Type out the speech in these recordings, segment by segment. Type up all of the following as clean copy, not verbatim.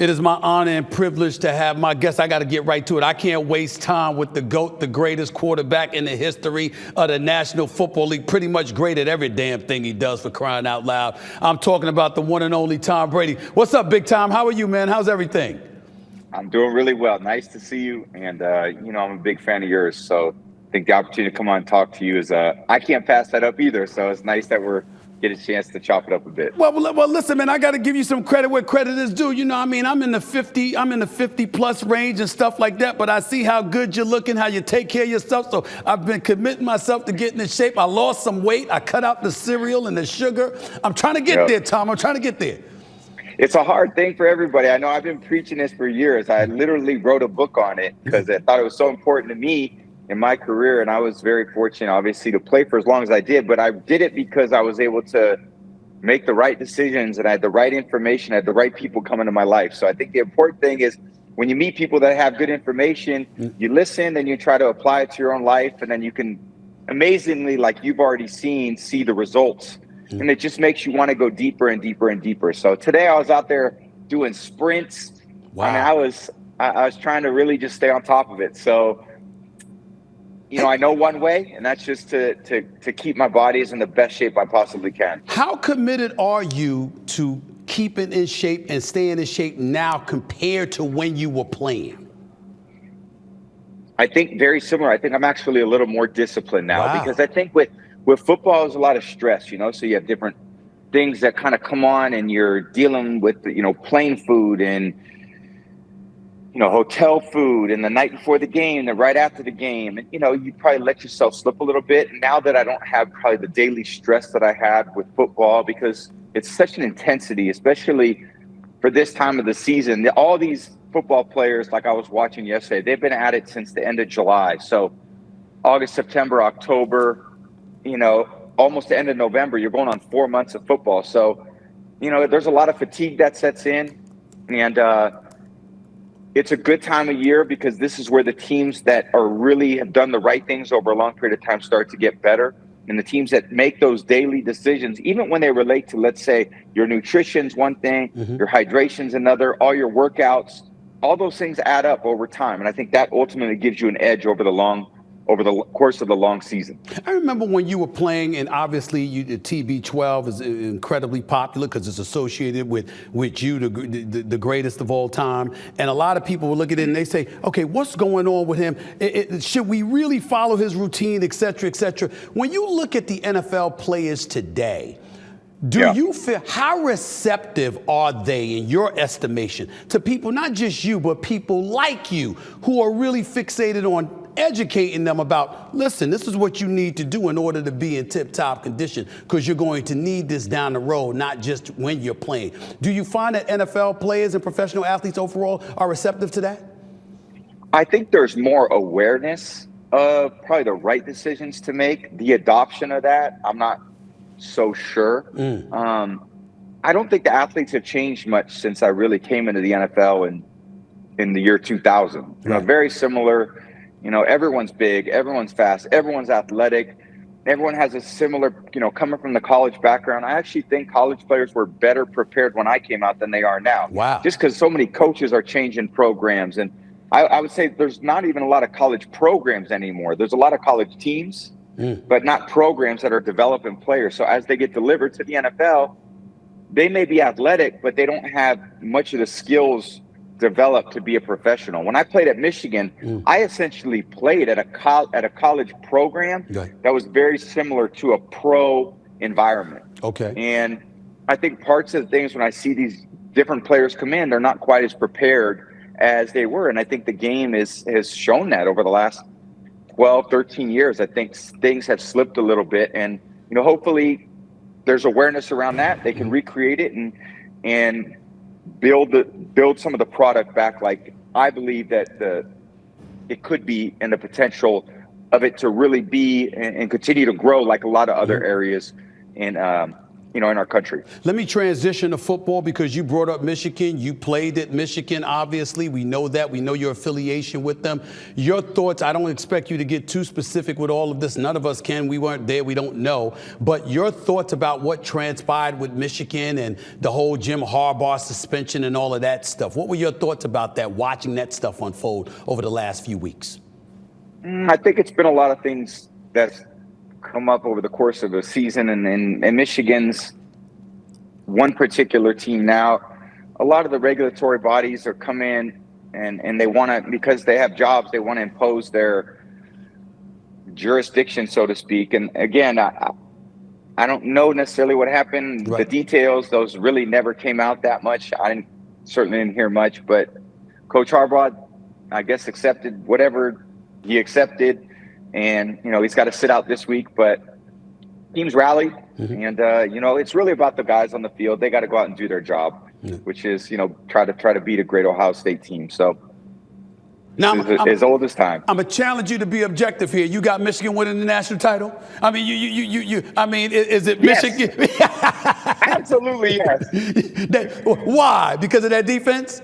It is my honor and privilege to have my guest. I got to get right to it. I can't waste time with the GOAT, the greatest quarterback in the history of the National Football League. Pretty much great at every damn thing he does, for crying out loud. I'm talking about the one and only Tom Brady. What's up, Big Tom? How are you, man? How's everything? I'm doing really well. Nice to see you. And, I'm a big fan of yours. So I think the opportunity to come on and talk to you is, I can't pass that up either. So it's nice that we're getting a chance to chop it up a bit. Well, listen, man, I got to give you some credit where credit is due. You know, I mean, I'm in the 50 plus range and stuff like that. But I see how good you're looking, how you take care of yourself. So I've been committing myself to getting in shape. I lost some weight. I cut out the cereal and the sugar. I'm trying to get there, Tom. I'm trying to get there. It's a hard thing for everybody. I know I've been preaching this for years. I literally wrote a book on it because I thought it was so important to me in my career. And I was very fortunate, obviously, to play for as long as I did. But I did it because I was able to make the right decisions and I had the right information, I had the right people come into my life. So I think the important thing is when you meet people that have good information, you listen and you try to apply it to your own life. And then you can amazingly, like you've already seen, see the results. And it just makes you want to go deeper and deeper and deeper. So today I was out there doing sprints. Wow. I mean, I was trying to really just stay on top of it. So, I know one way, and that's just to keep my body in the best shape I possibly can. How committed are you to keeping in shape and staying in shape now compared to when you were playing? I think very similar. I think I'm actually a little more disciplined now because I think with football, there's a lot of stress, so you have different things that kind of come on and you're dealing with, plane food and, hotel food and the night before the game and right after the game. And, you probably let yourself slip a little bit. And now that I don't have probably the daily stress that I had with football, because it's such an intensity, especially for this time of the season. All these football players, like I was watching yesterday, they've been at it since the end of July. So August, September, October, almost the end of November, you're going on 4 months of football. So, there's a lot of fatigue that sets in. And it's a good time of year because this is where the teams that are really have done the right things over a long period of time start to get better. And the teams that make those daily decisions, even when they relate to, let's say, your nutrition's one thing, your hydration's another, all your workouts, all those things add up over time. And I think that ultimately gives you an edge over the course of the long season. I remember when you were playing, and obviously TB12 is incredibly popular because it's associated with you, the greatest of all time. And a lot of people will look at it and they say, okay, what's going on with him? Should we really follow his routine, et cetera, et cetera? When you look at the NFL players today, do you feel, how receptive are they, in your estimation, to people, not just you, but people like you who are really fixated on educating them about, listen, this is what you need to do in order to be in tip-top condition because you're going to need this down the road, not just when you're playing. Do you find that NFL players and professional athletes overall are receptive to that? I think there's more awareness of probably the right decisions to make. The adoption of that, I'm not so sure. I don't think the athletes have changed much since I really came into the NFL in the year 2000. Very similar. Everyone's big, everyone's fast, everyone's athletic, everyone has a similar, coming from the college background. I actually think college players were better prepared when I came out than they are now. Wow. Just because so many coaches are changing programs. And I would say there's not even a lot of college programs anymore. There's a lot of college teams, but not programs that are developing players. So as they get delivered to the NFL, they may be athletic, but they don't have much of the skills developed to be a professional. When I played at Michigan, I essentially played at a college program that was very similar to a pro environment. Okay. And I think parts of the things when I see these different players come in, they're not quite as prepared as they were. And I think the game has shown that over the last 12, 13 years. I think things have slipped a little bit. And, hopefully there's awareness around that. They can recreate it and build some of the product back like I believe that it could be, and the potential of it to really be and continue to grow like a lot of other areas in in our country. Let me transition to football because you brought up Michigan. You played at Michigan, obviously. We know that. We know your affiliation with them. Your thoughts, I don't expect you to get too specific with all of this. None of us can. We weren't there. We don't know. But your thoughts about what transpired with Michigan and the whole Jim Harbaugh suspension and all of that stuff. What were your thoughts about that, watching that stuff unfold over the last few weeks? I think it's been a lot of things that's come up over the course of the season, and Michigan's one particular team now. A lot of the regulatory bodies are come in and they want to, because they have jobs, they want to impose their jurisdiction, so to speak. And again, I don't know necessarily what happened. Right. The details, those really never came out that much. Certainly didn't hear much, but Coach Harbaugh, I guess, accepted whatever he accepted. And, he's got to sit out this week, but teams rallied. Mm-hmm. And, it's really about the guys on the field. They got to go out and do their job, which is, try to beat a great Ohio State team. So now, as old as time. I'm going to challenge you to be objective here. You got Michigan winning the national title? I mean, is it Michigan? Yes. Absolutely, yes. Why? Because of that defense?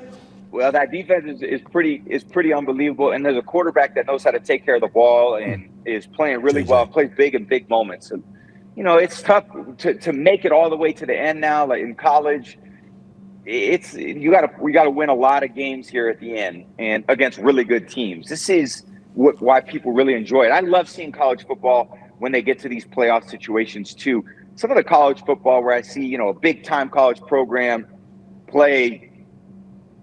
Well, that defense is pretty unbelievable, and there's a quarterback that knows how to take care of the ball and is playing really well, plays big in big moments. And, it's tough to make it all the way to the end now. Like in college, we got to win a lot of games here at the end and against really good teams. This is why people really enjoy it. I love seeing college football when they get to these playoff situations too. Some of the college football where I see a big time college program play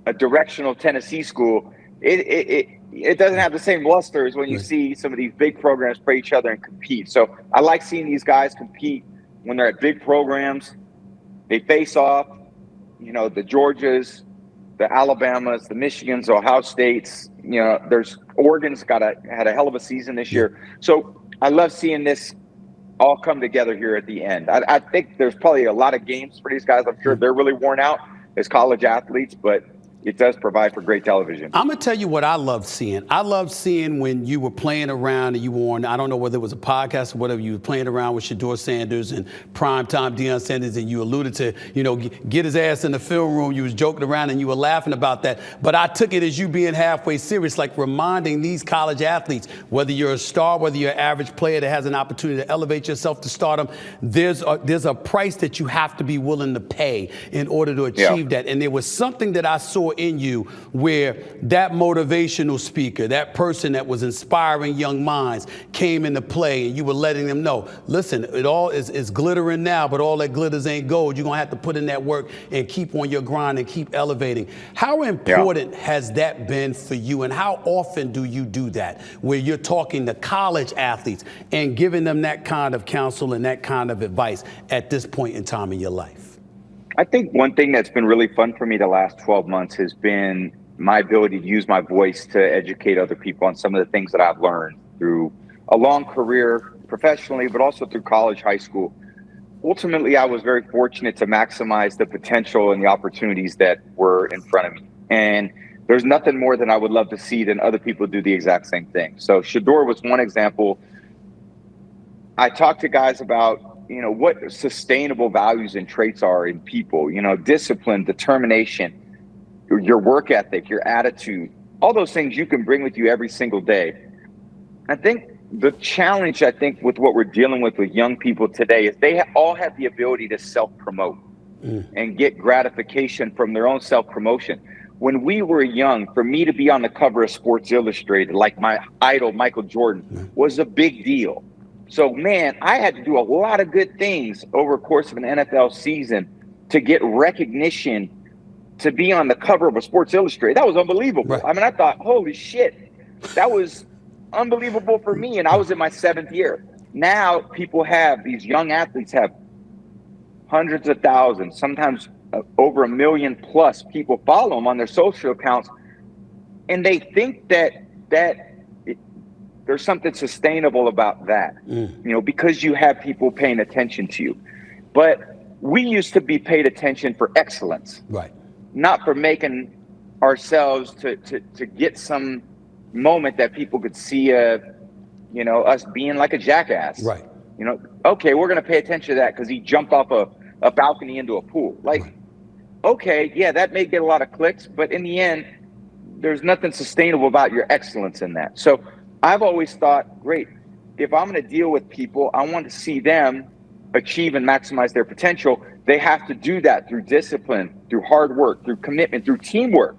a directional Tennessee school, it doesn't have the same luster as when you see some of these big programs play each other and compete. So I like seeing these guys compete when they're at big programs. They face off, the Georgias, the Alabamas, the Michigans, Ohio States. There's Oregon's had a hell of a season this year. So I love seeing this all come together here at the end. I think there's probably a lot of games for these guys. I'm sure they're really worn out as college athletes, but it does provide for great television. I'm going to tell you what I love seeing. I love seeing when you were playing around and you were on, I don't know whether it was a podcast or whatever, you were playing around with Shedeur Sanders and primetime Deion Sanders, and you alluded to, get his ass in the film room. You was joking around and you were laughing about that. But I took it as you being halfway serious, like reminding these college athletes, whether you're a star, whether you're an average player that has an opportunity to elevate yourself to stardom, there's a price that you have to be willing to pay in order to achieve that. And there was something that I saw in you where that motivational speaker, that person that was inspiring young minds came into play, and you were letting them know, listen, it all is glittering now, but all that glitters ain't gold. You're going to have to put in that work and keep on your grind and keep elevating. How important has that been for you, and how often do you do that, where you're talking to college athletes and giving them that kind of counsel and that kind of advice at this point in time in your life? I think one thing that's been really fun for me the last 12 months has been my ability to use my voice to educate other people on some of the things that I've learned through a long career professionally, but also through college, high school. Ultimately, I was very fortunate to maximize the potential and the opportunities that were in front of me. And there's nothing more than I would love to see than other people do the exact same thing. So Shedeur was one example. I talked to guys about what sustainable values and traits are in people, discipline, determination, your work ethic, your attitude, all those things you can bring with you every single day. I think the challenge, with what we're dealing with young people today is they all have the ability to self-promote and get gratification from their own self-promotion. When we were young, for me to be on the cover of Sports Illustrated, like my idol, Michael Jordan, was a big deal. So, man, I had to do a lot of good things over the course of an NFL season to get recognition to be on the cover of a Sports Illustrated. That was unbelievable. Right. I mean, I thought, holy shit, that was unbelievable for me. And I was in my 7th year. Now these young athletes have hundreds of thousands, sometimes over 1 million plus people follow them on their social accounts. And they think that there's something sustainable about that, because you have people paying attention to you. But we used to be paid attention for excellence, right? Not for making ourselves to get some moment that people could see, us being like a jackass, right? Okay, we're going to pay attention to that because he jumped off a a balcony into a pool. Like, okay, yeah, that may get a lot of clicks, but in the end, there's nothing sustainable about your excellence in that. So I've always thought, great, if I'm going to deal with people, I want to see them achieve and maximize their potential. They have to do that through discipline, through hard work, through commitment, through teamwork.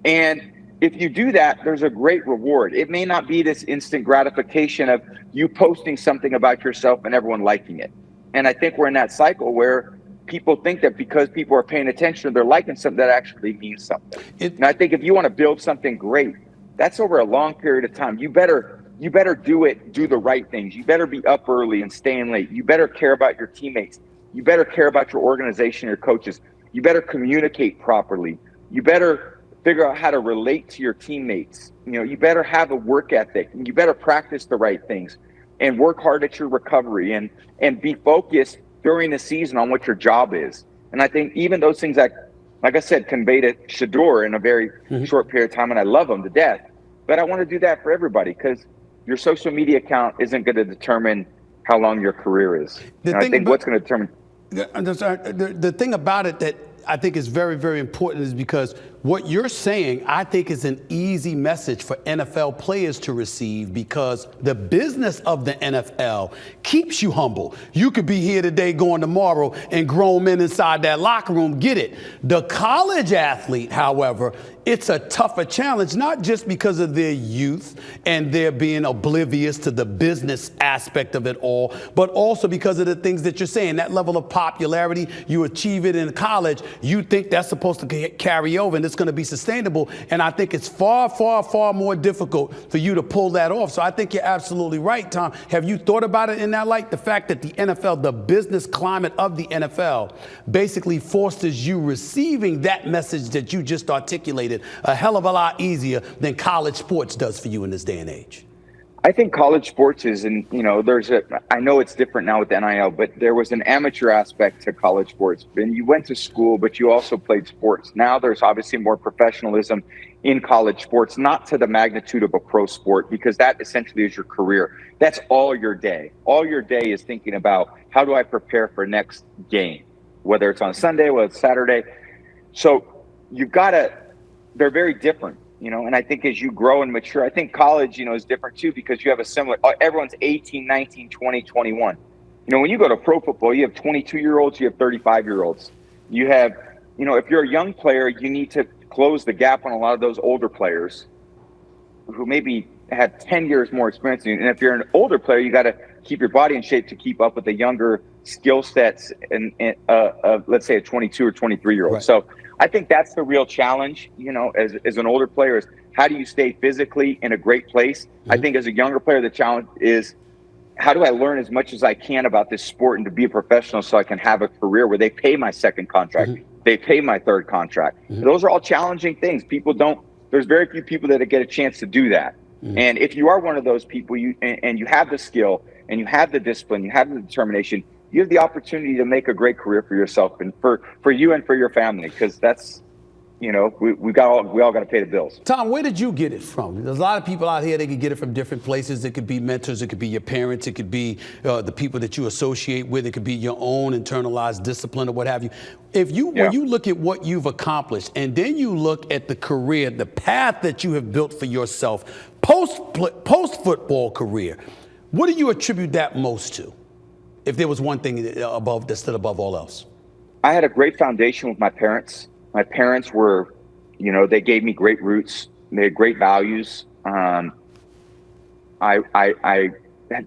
And if you do that, there's a great reward. It may not be this instant gratification of you posting something about yourself and everyone liking it. And I think we're in that cycle where people think that because people are paying attention, they're liking something that actually means something. And I think if you want to build something great, that's over a long period of time. You better do the right things. You better be up early and staying late. You better care about your teammates. You better care about your organization, your coaches. You better communicate properly. You better figure out how to relate to your teammates. You better have a work ethic. You better practice the right things and work hard at your recovery and be focused during the season on what your job is. And I think even those things that, like I said, convey to Shador in a very short period of time, and I love him to death. But I want to do that for everybody because your social media account isn't going to determine how long your career is. I think what's going to determine. The thing about it that I think is very, very important is because what you're saying, I think, is an easy message for NFL players to receive because the business of the NFL keeps you humble. You could be here today, going tomorrow, and grown men inside that locker room get it. The college athlete, however, it's a tougher challenge, not just because of their youth and their being oblivious to the business aspect of it all, but also because of the things that you're saying, that level of popularity, you achieve it in college, you think that's supposed to carry over and it's going to be sustainable. And I think it's far, far, far more difficult for you to pull that off. So I think you're absolutely right, Tom. Have you thought about it in that light? The fact that the NFL, the business climate of the NFL, basically fosters you receiving that message that you just articulated a hell of a lot easier than college sports does for you in this day and age. I think college sports is, and I know it's different now with the NIL, but there was an amateur aspect to college sports. And you went to school, but you also played sports. Now there's obviously more professionalism in college sports, not to the magnitude of a pro sport, because that essentially is your career. That's all your day. All your day is thinking about how do I prepare for next game, whether it's on Sunday, whether it's Saturday. So they're very different. And I think as you grow and mature, I think college, is different too, because you have everyone's 18, 19, 20, 21. When you go to pro football, you have 22-year-olds, you have 35-year-olds. You have, if you're a young player, you need to close the gap on a lot of those older players who maybe have 10 years more experience than you. And if you're an older player, you got to keep your body in shape to keep up with the younger skill sets and let's say a 22 or 23-year-old. Right. So I think that's the real challenge, as an older player, is how do you stay physically in a great place? Mm-hmm. I think as a younger player, the challenge is how do I learn as much as I can about this sport and to be a professional so I can have a career where they pay my second contract, they pay my third contract. Those are all challenging things. There's very few people that get a chance to do that. And if you are one of those people, and you have the skill and you have the discipline, you have the determination, you have the opportunity to make a great career for yourself and for you and for your family, because that's, we all got to pay the bills. Tom, where did you get it from? There's a lot of people out here, they could get it from different places. It could be mentors, it could be your parents, it could be the people that you associate with, it could be your own internalized discipline or what have you. When you look at what you've accomplished and then you look at the career, the path that you have built for yourself post-football career, what do you attribute that most to? If there was one thing that stood above all else. I had a great foundation with my parents. My parents were, they gave me great roots. They had great values. The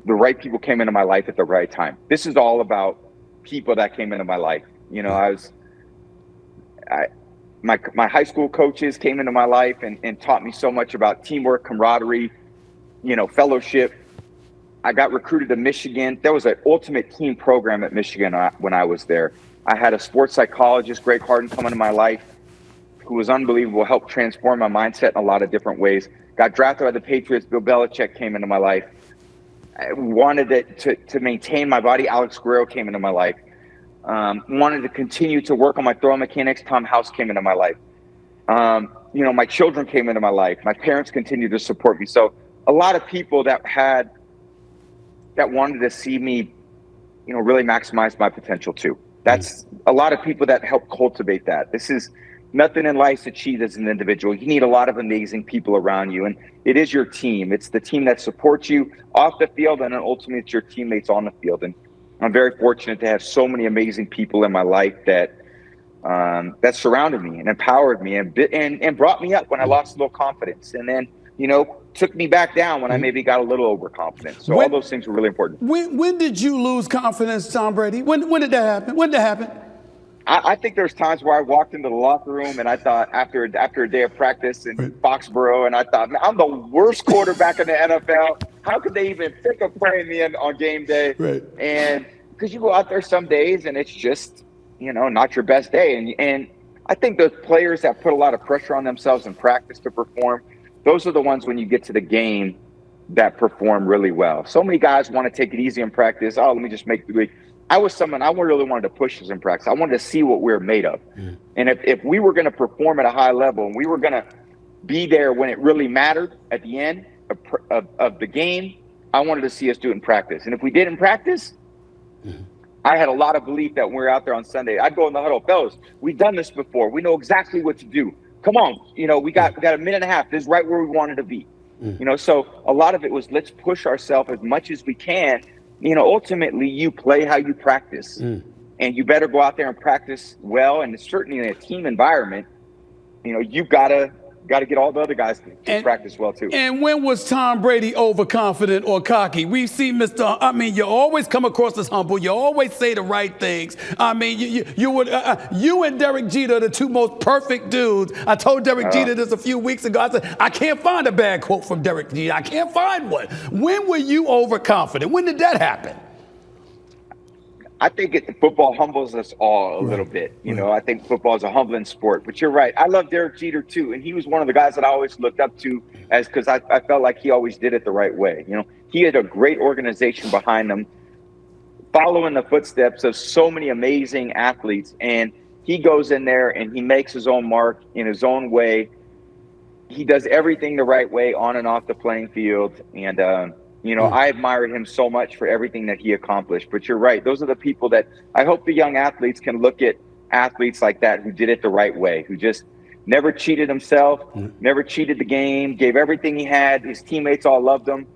right people came into my life at the right time. This is all about people that came into my life. My high school coaches came into my life and taught me so much about teamwork, camaraderie, fellowship. I got recruited to Michigan. There was an ultimate team program at Michigan when I was there. I had a sports psychologist, Greg Harden, come into my life, who was unbelievable, helped transform my mindset in a lot of different ways. Got drafted by the Patriots. Bill Belichick came into my life. I wanted to maintain my body. Alex Guerrero came into my life. Wanted to continue to work on my throwing mechanics. Tom House came into my life. My children came into my life. My parents continued to support me. So a lot of people that wanted to see me, really maximize my potential too. That's a lot of people that help cultivate that. This is nothing in life's achieved as an individual. You need a lot of amazing people around you, and it is your team. It's the team that supports you off the field, and then ultimately it's your teammates on the field. And I'm very fortunate to have so many amazing people in my life that surrounded me and empowered me and brought me up when I lost a little confidence, and then took me back down when I maybe got a little overconfident. So all those things were really important. When did you lose confidence, Tom Brady? When did that happen? When did that happen? I think there's times where I walked into the locker room and I thought after a day of practice in Foxborough, and I thought, man, I'm the worst quarterback in the NFL. How could they even think of playing me on game day? Right. And because you go out there some days and it's just, not your best day. And I think the players that put a lot of pressure on themselves in practice to perform, those are the ones when you get to the game that perform really well. So many guys want to take it easy in practice. Oh, let me just make the week. I was someone, I really wanted to push us in practice. I wanted to see what we were made of. And if we were going to perform at a high level and we were going to be there when it really mattered at the end of the game, I wanted to see us do it in practice. And if we did in practice, I had a lot of belief that when we were out there on Sunday, I'd go in the huddle, fellas, we've done this before. We know exactly what to do. Come on. We got a minute and a half. This is right where we wanted to be. So a lot of it was, let's push ourselves as much as we can. Ultimately you play how you practice, and you better go out there and practice well. And certainly in a team environment, you've got to get all the other guys to practice well too. And when was Tom Brady overconfident or cocky? We see you always come across as humble. You always say the right things. You and Derek Jeter are the two most perfect dudes. I told Derek Jeter this a few weeks ago. I said, I can't find a bad quote from Derek Jeter. I can't find one. When were you overconfident? When did that happen? I think football humbles us all a little bit. I think football is a humbling sport. But you're right. I love Derek Jeter too, and he was one of the guys that I always looked up to because I felt like he always did it the right way. He had a great organization behind him, following the footsteps of so many amazing athletes, and he goes in there and he makes his own mark in his own way. He does everything the right way on and off the playing field, and I admire him so much for everything that he accomplished. But you're right. Those are the people that I hope the young athletes can look at, athletes like that who did it the right way, who just never cheated himself, never cheated the game, gave everything he had. His teammates all loved him.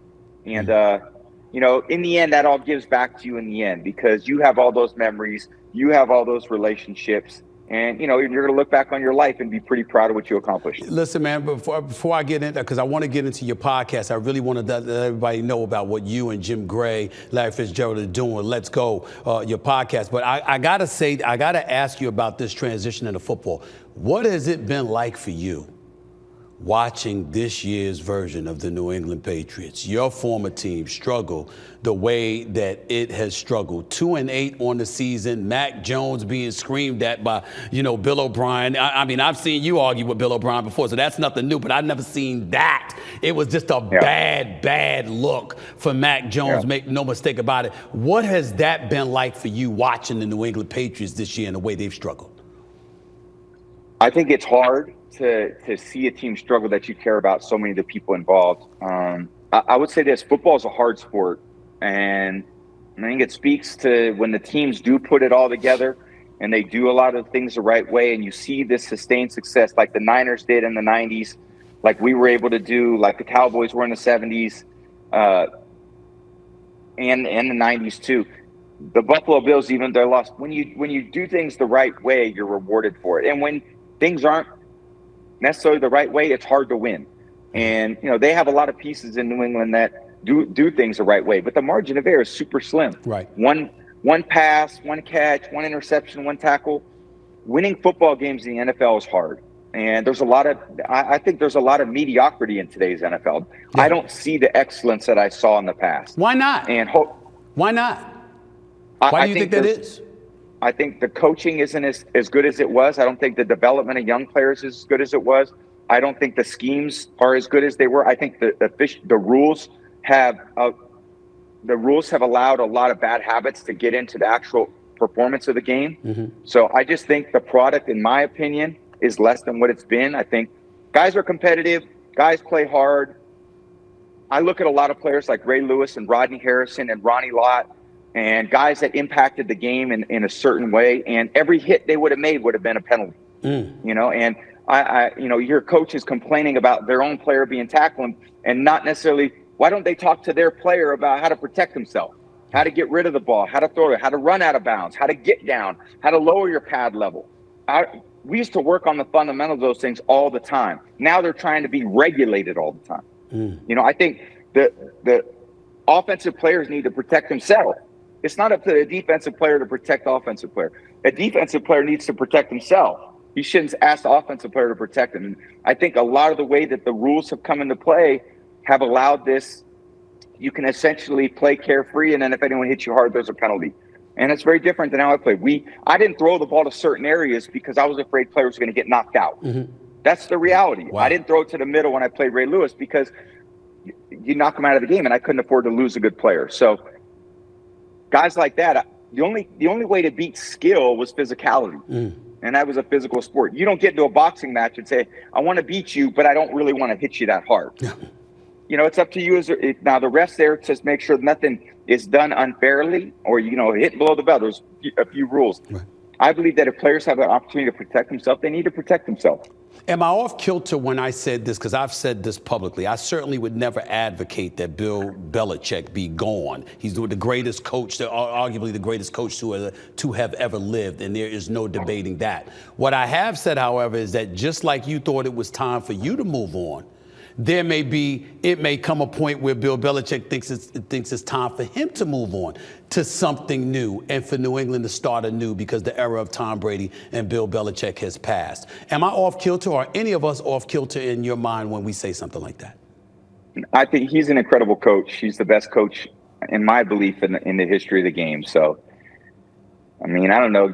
And, in the end, that all gives back to you in the end because you have all those memories, you have all those relationships. And, you're going to look back on your life and be pretty proud of what you accomplished. Listen, man, before I get into, because I want to get into your podcast, I really want to let everybody know about what you and Jim Gray, Larry Fitzgerald are doing. Let's Go, your podcast. But I got to ask you about this transition into football. What has it been like for you watching this year's version of the New England Patriots, your former team, struggle the way that it has struggled? 2-8 on the season, Mac Jones being screamed at by, Bill O'Brien. I've seen you argue with Bill O'Brien before, so that's nothing new, but I've never seen that. It was just a bad look for Mac Jones, make no mistake about it. What has that been like for you watching the New England Patriots this year and the way they've struggled? I think it's hard to see a team struggle that you care about so many of the people involved. I would say this, football is a hard sport. And I think it speaks to when the teams do put it all together and they do a lot of things the right way, and you see this sustained success like the Niners did in the 90s, like we were able to do, like the Cowboys were in the 70s and the 90s too. The Buffalo Bills, even though they lost, when you do things the right way, you're rewarded for it. And when things aren't necessarily the right way, it's hard to win. And, they have a lot of pieces in New England that do things the right way, but the margin of error is super slim. Right. One pass, one catch, one interception, one tackle. Winning football games in the NFL is hard. And I think there's a lot of mediocrity in today's NFL. Yeah. I don't see the excellence that I saw in the past. Why not? Why not? Why do you think that is? I think the coaching isn't as good as it was. I don't think the development of young players is as good as it was. I don't think the schemes are as good as they were. I think the rules have allowed a lot of bad habits to get into the actual performance of the game. Mm-hmm. So I just think the product, in my opinion, is less than what it's been. I think guys are competitive. Guys play hard. I look at a lot of players like Ray Lewis and Rodney Harrison and Ronnie Lott and guys that impacted the game in a certain way. And every hit they would have made would have been a penalty, and I your coach is complaining about their own player being tackled and not necessarily, why don't they talk to their player about how to protect himself, how to get rid of the ball, how to throw it, how to run out of bounds, how to get down, how to lower your pad level. We used to work on the fundamentals of those things all the time. Now they're trying to be regulated all the time. I think the offensive players need to protect themselves. It's not up to the defensive player to protect the offensive player. A defensive player needs to protect himself. He shouldn't ask the offensive player to protect him. And I think a lot of the way that the rules have come into play have allowed this. You can essentially play carefree, and then if anyone hits you hard, there's a penalty. And it's very different than how I played. I didn't throw the ball to certain areas because I was afraid players were going to get knocked out. That's the reality. Wow. I didn't throw it to the middle when I played Ray Lewis because you knock him out of the game, and I couldn't afford to lose a good player. So guys like that, the only way to beat skill was physicality. And that was a physical sport. You don't get into a boxing match and say, I want to beat you, but I don't really want to hit you that hard. It's up to you. Now the refs there to make sure nothing is done unfairly or, hit below the belt. There's a few rules. Right. I believe that if players have an opportunity to protect themselves, they need to protect themselves. Am I off kilter when I said this? Because I've said this publicly. I certainly would never advocate that Bill Belichick be gone. He's the greatest coach, arguably the greatest coach to have ever lived, and there is no debating that. What I have said, however, is that just like you thought it was time for you to move on, it may come a point where Bill Belichick thinks it's time for him to move on to something new and for New England to start anew because the era of Tom Brady and Bill Belichick has passed. Am I off kilter, or are any of us off kilter in your mind when we say something like that? I think he's an incredible coach. He's the best coach, in my belief, in the history of the game. So, I mean, I don't know.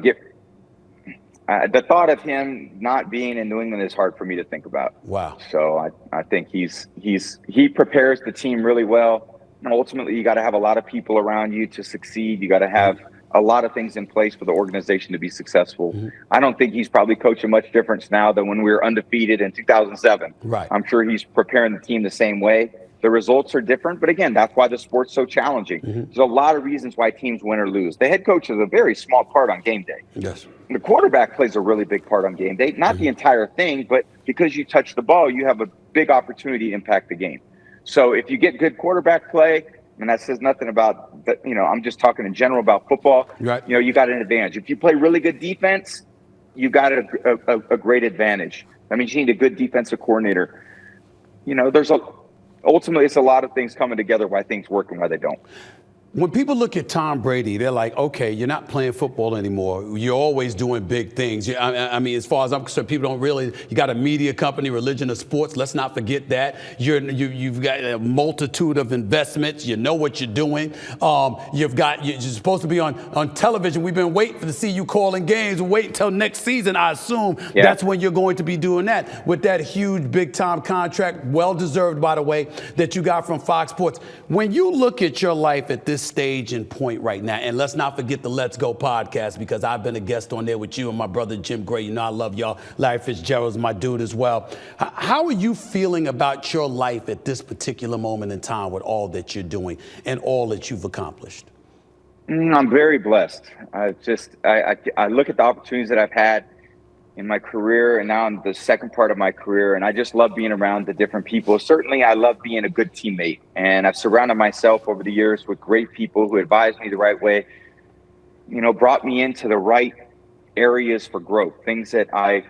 The thought of him not being in New England is hard for me to think about. Wow. So I think he prepares the team really well. And ultimately, you got to have a lot of people around you to succeed. You got to have a lot of things in place for the organization to be successful. I don't think he's probably coaching much difference now than when we were undefeated in 2007. Right. I'm sure he's preparing the team the same way. The results are different, but again, that's why the sport's so challenging. There's a lot of reasons why teams win or lose. The head coach is a very small part on game day. Yes. The quarterback plays a really big part on game day. Not the entire thing, but because you touch the ball, you have a big opportunity to impact the game. So if you get good quarterback play, and that says nothing about, I'm just talking in general about football, right. You got an advantage. If you play really good defense, you got a great advantage. That means you need a good defensive coordinator. Ultimately, it's a lot of things coming together why things work and why they don't. When people look at Tom Brady, they're like, okay, you're not playing football anymore. You're always doing big things. I mean, as far as I'm concerned, people don't really, you got a media company, religion of sports. Let's not forget that. You've got a multitude of investments. You know what you're doing. You're supposed to be on television. We've been waiting to see you calling games. We'll wait until next season, I assume. Yeah. That's when you're going to be doing that with that huge big-time contract, well-deserved, by the way, that you got from Fox Sports. When you look at your life at this stage and point right now, and let's not forget the Let's Go podcast, because I've been a guest on there with you and my brother Jim Gray. I love y'all. Larry Fitzgerald's my dude as well. How are you feeling about your life at this particular moment in time with all that you're doing and all that you've accomplished? I'm very blessed. I look at the opportunities that I've had in my career, and now I'm the second part of my career, and I just love being around the different people. Certainly, I love being a good teammate, and I've surrounded myself over the years with great people who advised me the right way, brought me into the right areas for growth, things that I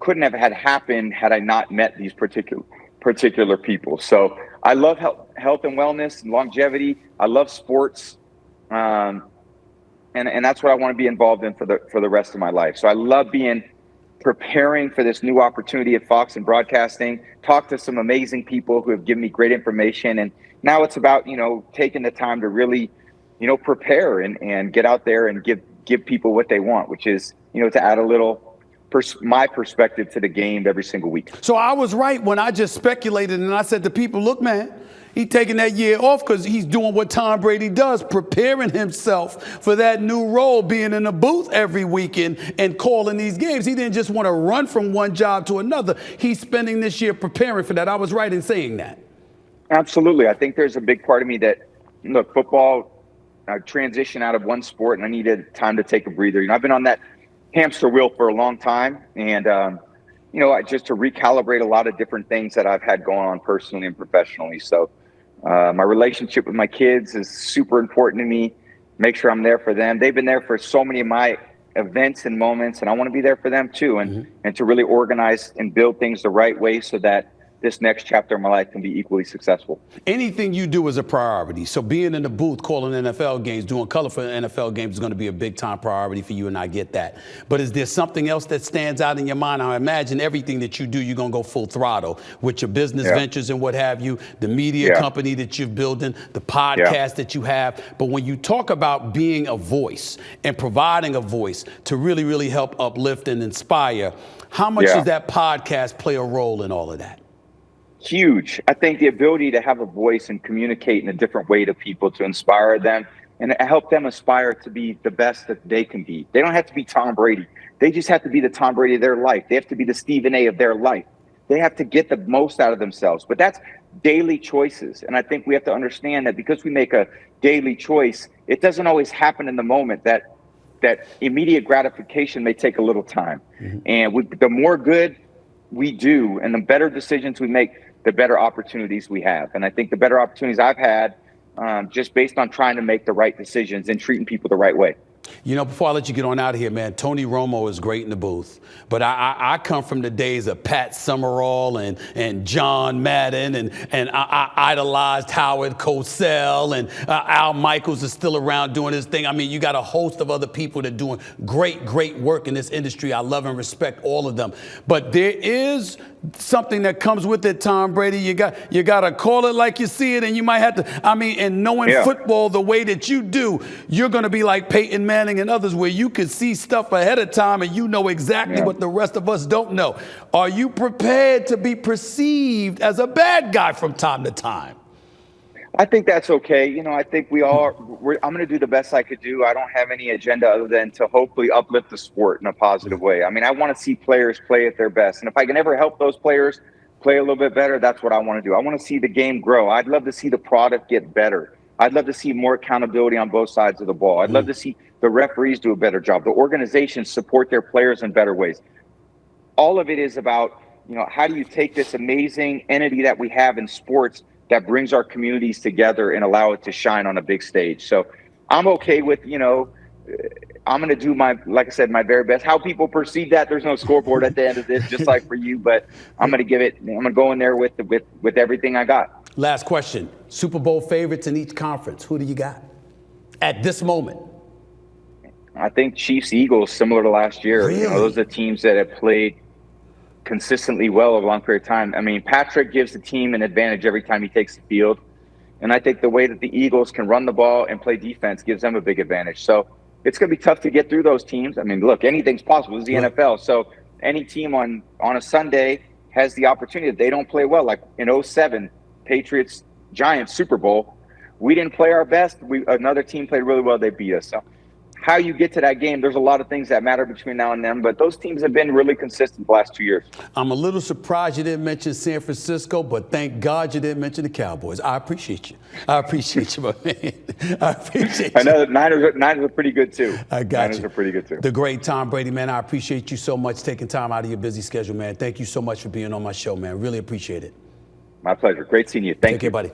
couldn't have had happen had I not met these particular people. So I love health and wellness and longevity. I love sports, and that's what I want to be involved in for the rest of my life. So I love preparing for this new opportunity at Fox and broadcasting, talk to some amazing people who have given me great information. And now it's about, taking the time to really, prepare and get out there and give people what they want, which is, to add a little my perspective to the game every single week. So I was right when I just speculated and I said to people, look, man, he's taking that year off because he's doing what Tom Brady does, preparing himself for that new role, being in the booth every weekend and calling these games. He didn't just want to run from one job to another. He's spending this year preparing for that. I was right in saying that. Absolutely. I think there's a big part of me that, look, football, transition out of one sport and I needed time to take a breather. I've been on that hamster wheel for a long time, and just to recalibrate a lot of different things that I've had going on personally and professionally. So my relationship with my kids is super important to me. Make sure I'm there for them. They've been there for so many of my events and moments, and I want to be there for them too, and to really organize and build things the right way so that this next chapter of my life can be equally successful. Anything you do is a priority. So being in the booth, calling NFL games, doing color for NFL games is going to be a big time priority for you, and I get that. But is there something else that stands out in your mind? I imagine everything that you do, you're going to go full throttle with your business ventures and what have you, the media company that you're building, the podcast that you have. But when you talk about being a voice and providing a voice to really, really help uplift and inspire, how much does that podcast play a role in all of that? Huge. I think the ability to have a voice and communicate in a different way to people, to inspire them and help them aspire to be the best that they can be. They don't have to be Tom Brady. They just have to be the Tom Brady of their life. They have to be the Stephen A of their life. They have to get the most out of themselves. But that's daily choices. And I think we have to understand that because we make a daily choice, it doesn't always happen in the moment. That immediate gratification may take a little time. And the more good we do and the better decisions we make, the better opportunities we have. And I think the better opportunities I've had just based on trying to make the right decisions and treating people the right way. Before I let you get on out of here, man, Tony Romo is great in the booth. But I come from the days of Pat Summerall and John Madden, and I idolized Howard Cosell, and Al Michaels is still around doing his thing. I mean, you got a host of other people that are doing great work in this industry. I love and respect all of them. But there is something that comes with it, Tom Brady. You got to call it like you see it, and you might have to, and knowing football the way that you do, you're going to be like Peyton Manning and others where you can see stuff ahead of time and you know exactly what the rest of us don't know. Are you prepared to be perceived as a bad guy from time to time? I think that's okay. I think I'm going to do the best I could do. I don't have any agenda other than to hopefully uplift the sport in a positive way. I want to see players play at their best. And if I can ever help those players play a little bit better, that's what I want to do. I want to see the game grow. I'd love to see the product get better. I'd love to see more accountability on both sides of the ball. I'd love to see the referees do a better job. The organizations support their players in better ways. All of it is about, how do you take this amazing entity that we have in sports that brings our communities together and allow it to shine on a big stage. So I'm okay with, I'm going to do like I said, my very best. How people perceive that, there's no scoreboard at the end of this, just like for you, but I'm going to go in there with everything I got. Last question. Super Bowl favorites in each conference. Who do you got at this moment? I think Chiefs, Eagles, similar to last year. Really? Those are the teams that have played consistently well over a long period of time. Patrick gives the team an advantage every time he takes the field. And I think the way that the Eagles can run the ball and play defense gives them a big advantage. So it's going to be tough to get through those teams. Look, anything's possible. This is the NFL. So any team on a Sunday has the opportunity. If they don't play well, like in 2007, Patriots, Giants, Super Bowl, we didn't play our best. Another team played really well. They beat us. So how you get to that game, there's a lot of things that matter between now and then, but those teams have been really consistent the last 2 years. I'm a little surprised you didn't mention San Francisco, but thank God you didn't mention the Cowboys. I appreciate you. I appreciate you, my man. I appreciate you. I know that Niners are pretty good too. I got Niners you. are pretty good too. The great Tom Brady, man, I appreciate you so much taking time out of your busy schedule, man. Thank you so much for being on my show, man. Really appreciate it. My pleasure. Great seeing you. Thank you. Take care, buddy.